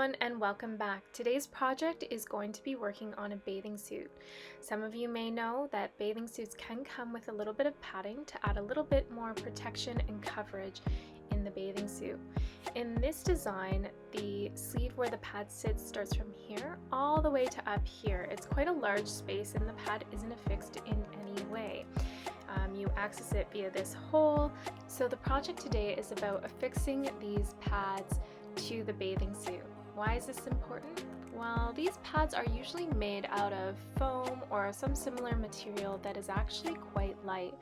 everyone and welcome back. Today's project is going to be working on a bathing suit. Some of you may know that bathing suits can come with a little bit of padding to add a little bit more protection and coverage in the bathing suit. In this design, the sleeve where the pad sits starts from here all the way to up here. It's quite a large space and the pad isn't affixed in any way. You access it via this hole. So the project today is about affixing these pads to the bathing suit. Why is this important? Well, these pads are usually made out of foam or some similar material that is actually quite light.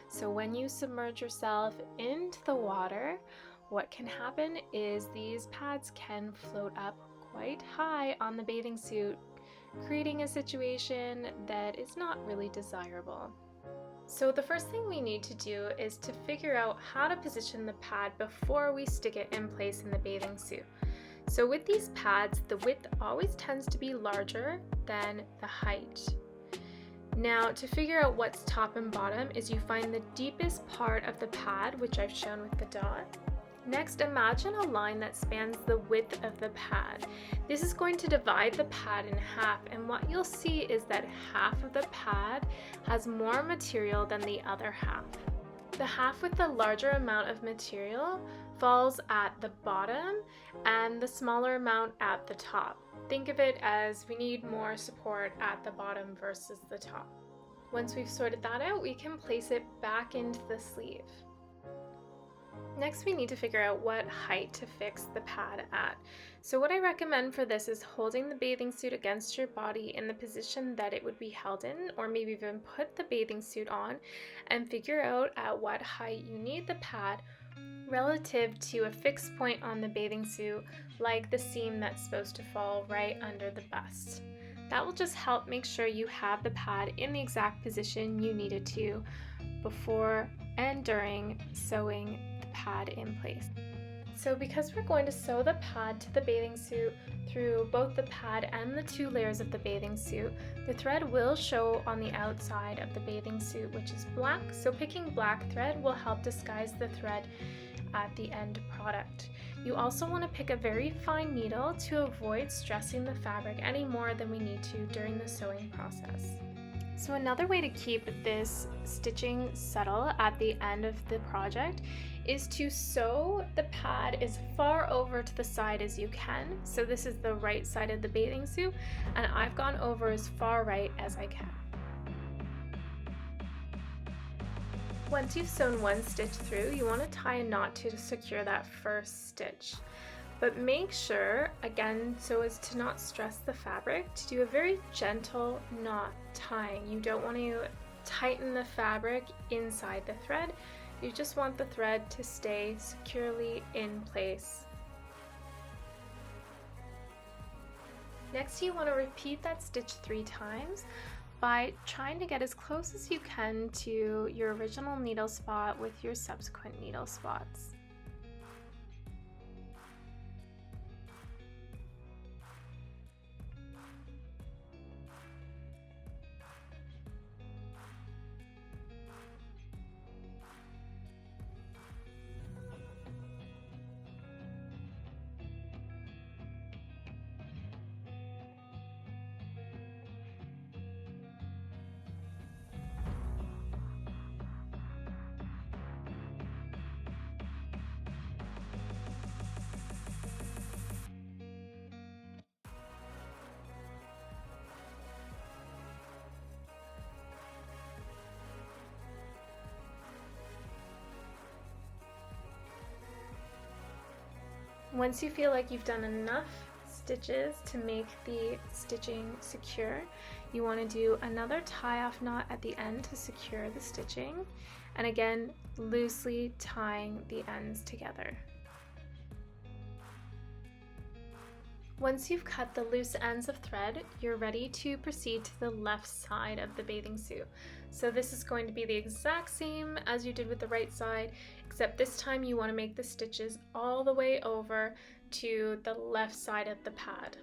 So when you submerge yourself into the water, what can happen is these pads can float up quite high on the bathing suit, creating a situation that is not really desirable. So the first thing we need to do is to figure out how to position the pad before we stick it in place in the bathing suit. So with these pads, the width always tends to be larger than the height. Now to figure out what's top and bottom is you find the deepest part of the pad, which I've shown with the dot. Next, imagine a line that spans the width of the pad. This is going to divide the pad in half, and what you'll see is that half of the pad has more material than the other half. The half with the larger amount of material falls at the bottom and the smaller amount at the top. Think of it as we need more support at the bottom versus the top. Once we've sorted that out, we can place it back into the sleeve. Next, we need to figure out what height to fix the pad at. So what I recommend for this is holding the bathing suit against your body in the position that it would be held in, or maybe even put the bathing suit on and figure out at what height you need the pad relative to a fixed point on the bathing suit, like the seam that's supposed to fall right under the bust. That will just help make sure you have the pad in the exact position you need it to before and during sewing the pad in place. So because we're going to sew the pad to the bathing suit through both the pad and the two layers of the bathing suit, the thread will show on the outside of the bathing suit, which is black. So picking black thread will help disguise the thread at the end product. You also want to pick a very fine needle to avoid stressing the fabric any more than we need to during the sewing process. So another way to keep this stitching subtle at the end of the project is to sew the pad as far over to the side as you can. So this is the right side of the bathing suit, and I've gone over as far right as I can. Once you've sewn one stitch through, you want to tie a knot to secure that first stitch. But make sure, again, so as to not stress the fabric, to do a very gentle knot tying. You don't want to tighten the fabric inside the thread. You just want the thread to stay securely in place. Next, you want to repeat that stitch 3 times by trying to get as close as you can to your original needle spot with your subsequent needle spots. Once you feel like you've done enough stitches to make the stitching secure, you want to do another tie-off knot at the end to secure the stitching, and again, loosely tying the ends together. Once you've cut the loose ends of thread, you're ready to proceed to the left side of the bathing suit. So this is going to be the exact same as you did with the right side, except this time you want to make the stitches all the way over to the left side of the pad.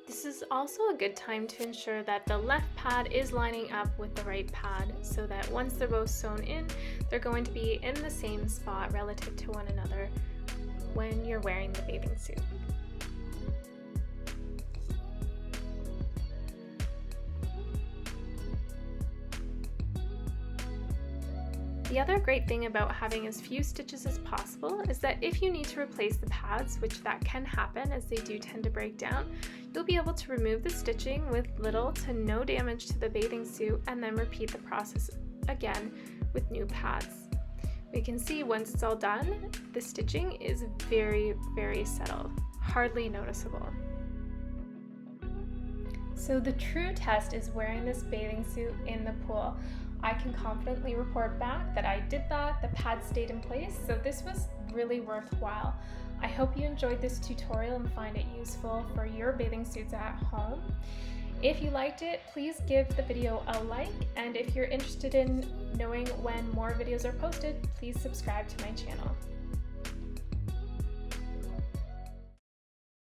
The This is also a good time to ensure that the left pad is lining up with the right pad so that once they're both sewn in, they're going to be in the same spot relative to one another when you're wearing the bathing suit. The other great thing about having as few stitches as possible is that if you need to replace the pads, which that can happen as they do tend to break down, you'll be able to remove the stitching with little to no damage to the bathing suit and then repeat the process again with new pads. We can see once it's all done, the stitching is very, very subtle, hardly noticeable. So the true test is wearing this bathing suit in the pool. I can confidently report back that I did that, the pads stayed in place, so this was really worthwhile. I hope you enjoyed this tutorial and find it useful for your bathing suits at home. If you liked it, please give the video a like, and if you're interested in knowing when more videos are posted, please subscribe to my channel.